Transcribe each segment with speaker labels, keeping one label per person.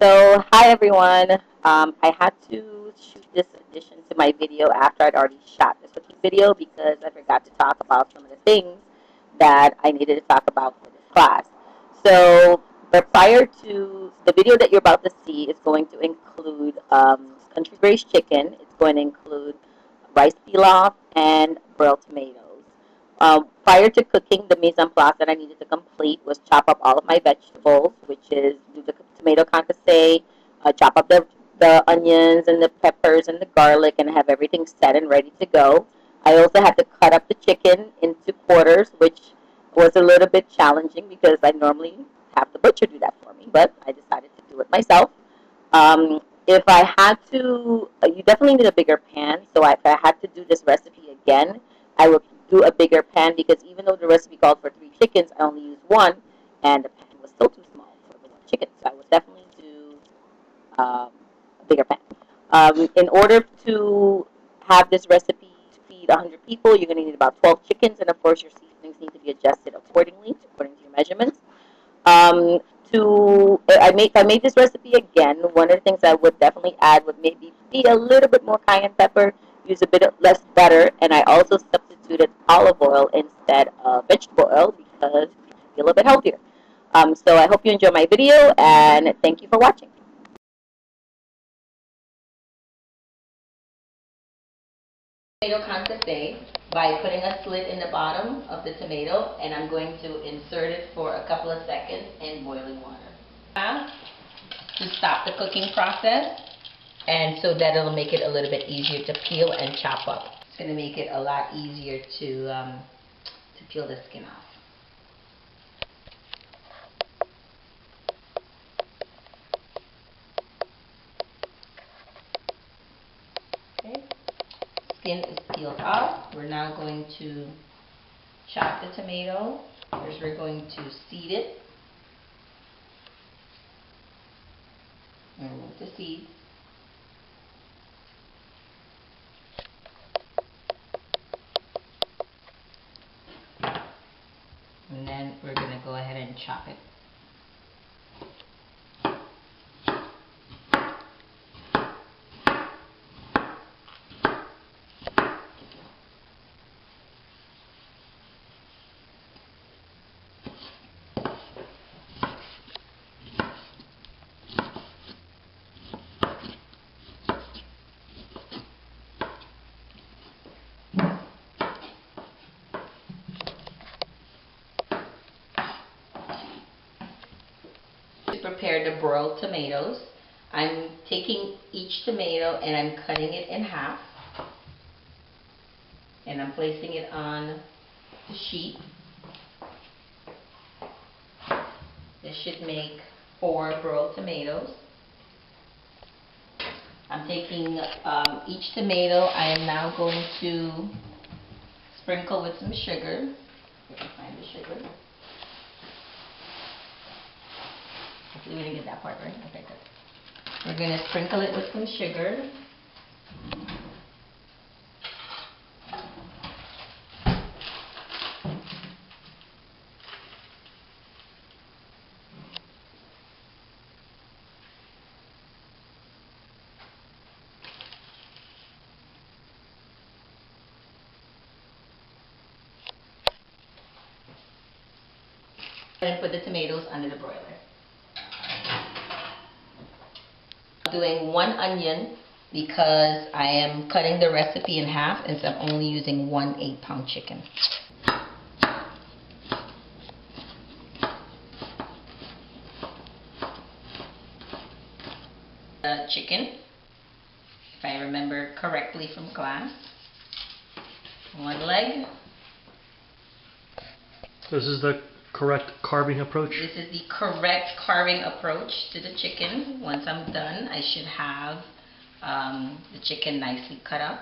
Speaker 1: So, hi everyone. I had to shoot this addition to my video after I'd already shot this cooking video because I forgot to talk about some of the things that I needed to talk about for this class. So, but prior to the video that you're about to see is going to include country braised chicken. It's going to include rice pilaf and broiled tomatoes. Prior to cooking, the mise en place that I needed to complete was chop up all of my vegetables, which is do the tomato concasse, chop up the onions and the peppers and the garlic, and have everything set and ready to go. I also had to cut up the chicken into quarters, which was a little bit challenging because I normally have the butcher do that for me, but I decided to do it myself. If I had to, you definitely need a bigger pan. So if I had to do this recipe again, I would do a bigger pan because even though the recipe called for 3 chickens, I only used one, and the pan was still too small for the 1 chicken. So I would definitely do a bigger pan. In order to have this recipe to feed 100 people, you're going to need about 12 chickens, and of course your seasonings need to be adjusted accordingly, according to your measurements. If I made this recipe again, one of the things I would definitely add would maybe be a little bit more cayenne pepper, use a bit less butter, and I also substituted olive oil instead of vegetable oil because it's a little bit healthier. So I hope you enjoy my video, and thank you for watching. Tomato concasse by putting a slit in the bottom of the tomato, and I'm going to insert it for a couple of seconds in boiling water. To stop the cooking process, and so that it'll make it a little bit easier to peel and chop up. It's going to make it a lot easier to peel the skin off. Okay. Skin is peeled off. We're now going to chop the tomato. First we're going to seed it. Remove the seeds. And then we're going to go ahead and chop it. To prepare the broiled tomatoes, I'm taking each tomato and I'm cutting it in half, and I'm placing it on the sheet. This should make 4 broiled tomatoes. I'm taking each tomato. I am now going to sprinkle with some sugar. If I can find the sugar. Hopefully we didn't get that part right. Okay, good. We're going to sprinkle it with some sugar. And put the tomatoes under the broiler. Doing 1 onion because I am cutting the recipe in half, and so I'm only using 1 8-pound chicken. The chicken, if I remember correctly from class, 1 leg.
Speaker 2: This is the correct carving approach?
Speaker 1: This is the correct carving approach to the chicken. Once I'm done, I should have the chicken nicely cut up.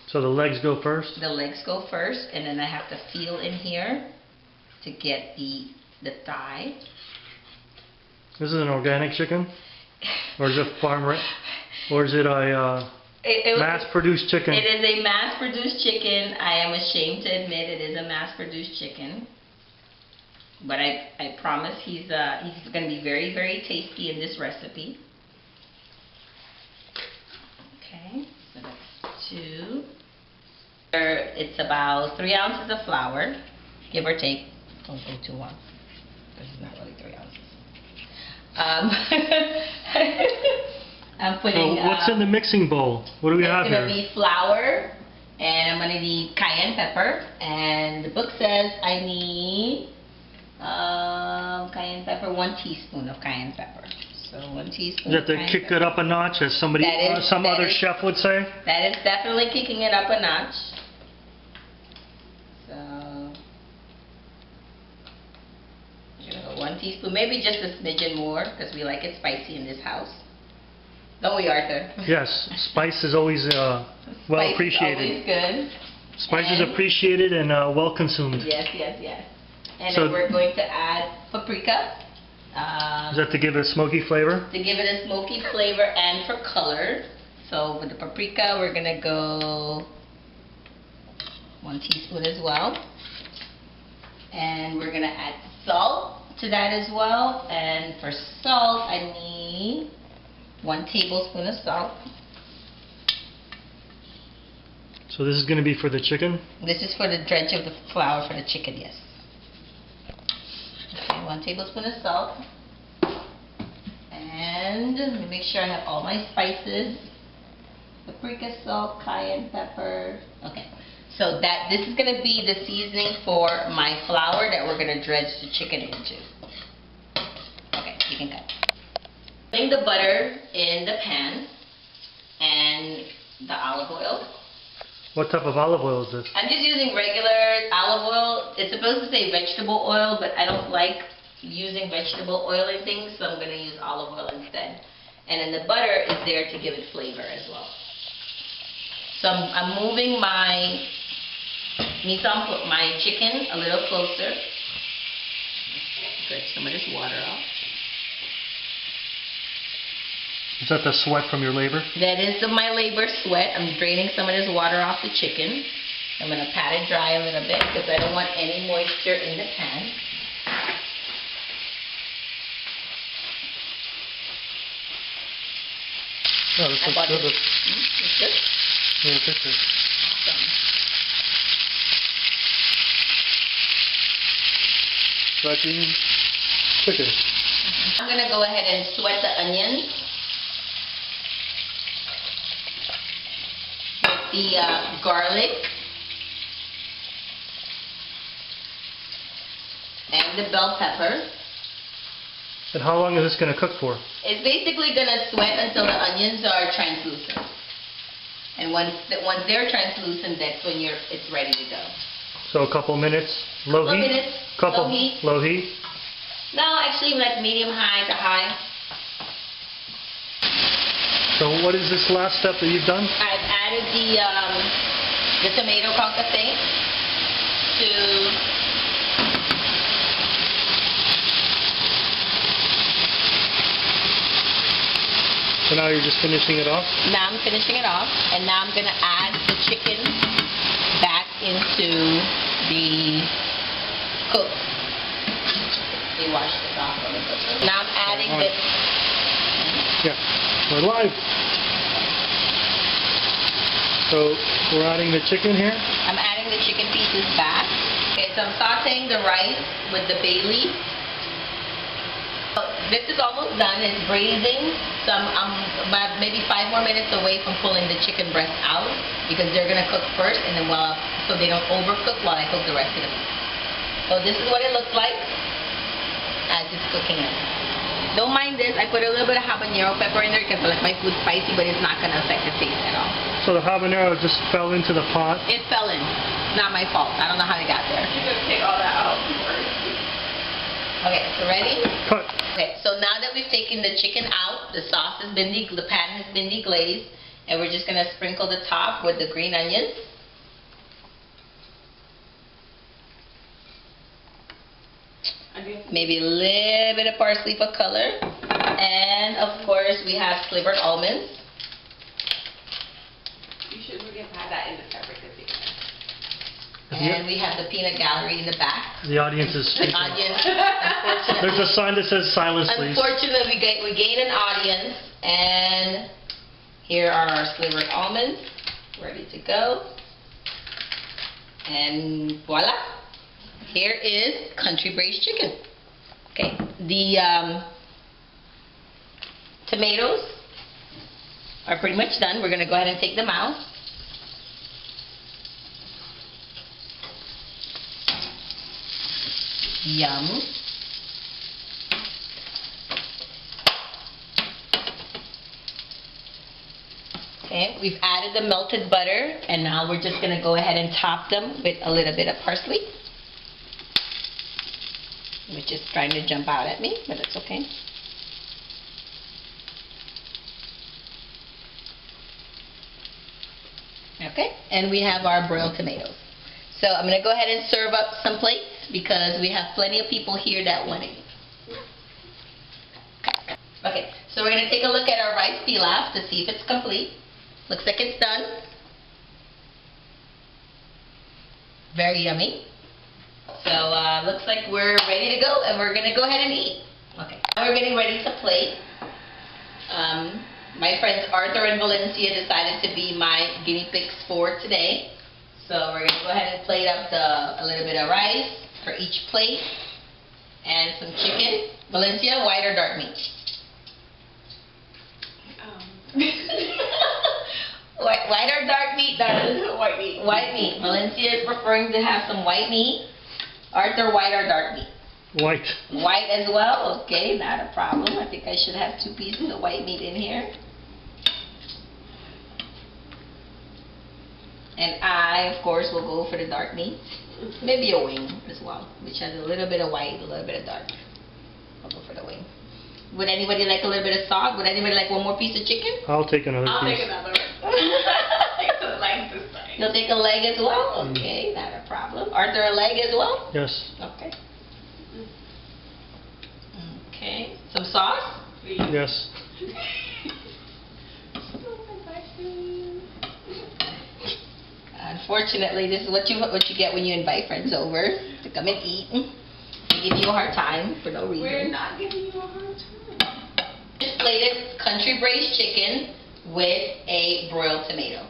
Speaker 2: So the legs go first?
Speaker 1: The legs go first, and then I have to feel in here to get the thigh.
Speaker 2: This is an organic chicken? Or is it farm or is it a mass-produced chicken?
Speaker 1: It is a mass-produced chicken. I am ashamed to admit it is a mass-produced chicken. But I promise he's going to be very, very tasty in this recipe. to, it's about 3 ounces of flour, give or take. Don't go too long. This is not really 3 ounces. I'm putting.
Speaker 2: So what's in the mixing bowl? What do we have here?
Speaker 1: It's going to be flour, and I'm going to need cayenne pepper. And the book says I need cayenne pepper, 1 teaspoon of cayenne pepper. So 1 teaspoon.
Speaker 2: You have to kick it up a notch, as somebody, some other chef would say.
Speaker 1: That is definitely kicking it up a notch. So 1 teaspoon, maybe just a smidgen more, because we like it spicy in this house. Don't we, Arthur?
Speaker 2: Yes, spice is always well appreciated.
Speaker 1: Spice is always good.
Speaker 2: Spice is appreciated and well consumed.
Speaker 1: Yes, yes, yes. And then we're going to add paprika.
Speaker 2: Is that to give it a smoky flavor?
Speaker 1: To give it a smoky flavor and for color. So with the paprika, we're going to go 1 teaspoon as well. And we're going to add salt to that as well. And for salt, I need 1 tablespoon of salt.
Speaker 2: So this is going to be for the chicken?
Speaker 1: This is for the dredge of the flour for the chicken, yes. Okay, 1 tablespoon of salt. And let me make sure I have all my spices. Paprika, salt, cayenne pepper. Okay, so this is going to be the seasoning for my flour that we're going to dredge the chicken into. Okay, you can cut. Putting the butter in the pan and the olive oil.
Speaker 2: What type of olive oil is this?
Speaker 1: I'm just using regular olive oil. It's supposed to say vegetable oil, but I don't like using vegetable oil in things, so I'm going to use olive oil instead. And then the butter is there to give it flavor as well. So I'm moving my chicken a little closer. Get some of this water off.
Speaker 2: Is that the sweat from your labor?
Speaker 1: That is my labor sweat. I'm draining some of this water off the chicken. I'm going to pat it dry a little bit because I don't want any moisture in the pan.
Speaker 2: Oh, this looks good.
Speaker 1: It's good?
Speaker 2: Yeah, it's good.
Speaker 1: Awesome.
Speaker 2: Dredging chicken.
Speaker 1: I'm going to go ahead and sweat the onions. The garlic and the bell pepper.
Speaker 2: And how long is this going to cook for?
Speaker 1: It's basically going to sweat until the onions are translucent. And once they're translucent, that's when it's ready to go.
Speaker 2: So a couple minutes, low heat?
Speaker 1: Low heat.
Speaker 2: Low heat?
Speaker 1: No, actually like medium high to high.
Speaker 2: So what is this last step that you've done?
Speaker 1: I've added the tomato concassé to
Speaker 2: So now you're just finishing it off?
Speaker 1: Now I'm finishing it off, and now I'm going to add the chicken back into the cook. We washed it off on the cook. Now I'm adding this.
Speaker 2: Yeah, we're live. So we're adding the chicken here?
Speaker 1: I'm adding the chicken pieces back. Okay, so I'm sauteing the rice with the bay leaf. This is almost done. It's braising. So I'm about maybe 5 more minutes away from pulling the chicken breast out because they're going to cook first, and then so they don't overcook while I cook the rest of the meat. So this is what it looks like as it's cooking in. Don't mind this. I put a little bit of habanero pepper in there because I like my food spicy, but it's not going to affect the taste at all.
Speaker 2: So the habanero just fell into the pot?
Speaker 1: It fell in. Not my fault. I don't know how it got there. You're going to take all that out first. Okay, so ready?
Speaker 2: Cut.
Speaker 1: Okay, so now that we've taken the chicken out, the sauce has been the pan has been deglazed, and we're just going to sprinkle the top with the green onions. Maybe a little bit of parsley for color. And of course we have slivered almonds. You should really have had that in the fabric. And we have the peanut gallery in the back.
Speaker 2: The audience is speaking.
Speaker 1: Unfortunately.
Speaker 2: There's a sign that says silence, please.
Speaker 1: Unfortunately, we gain an audience, and here are our slivered almonds.
Speaker 3: ready to go. And voila. Here is country braised chicken. Okay, the tomatoes are pretty much done. We're going to go ahead and take them out. Yum. Okay, we've added the melted butter, and now we're just going to go ahead and top them with a little bit of parsley. Which is trying to jump out at me, but it's okay. Okay, and we have our broiled tomatoes. So I'm going to go ahead and serve up some plates because we have plenty of people here that want it. Okay, so we're going to take a look at our rice pilaf to see if it's complete. Looks like it's done. Very yummy. So looks like we're ready to go, and we're going to go ahead and eat. Okay, now we're getting ready to plate. My friends Arthur and Valencia decided to be my guinea pigs for today. So we're going to go ahead and plate up a little bit of rice for each plate and some chicken. Valencia, white or dark meat? White or dark meat, darling? White meat. White meat. Valencia is preferring to have some white meat. Arthur, white or dark meat?
Speaker 2: White.
Speaker 3: White as well? Okay, not a problem. I think I should have 2 pieces of white meat in here. And I, of course, will go for the dark meat. Maybe a wing as well, which has a little bit of white, a little bit of dark. I'll go for the wing. Would anybody like a little bit of sauce? Would anybody like one more piece of chicken?
Speaker 2: I'll take another
Speaker 3: I'll
Speaker 2: piece.
Speaker 3: take another one. Take the leg this time. You'll take a leg as well? Okay, not a problem. Arthur, a leg as well?
Speaker 2: Yes.
Speaker 3: Okay. Okay. Some sauce?
Speaker 2: Yes.
Speaker 3: Unfortunately, this is what you get when you invite friends over to come and eat. They give you a hard time for no reason.
Speaker 4: We're not giving you a hard time.
Speaker 3: Just plated country braised chicken with a broiled tomato.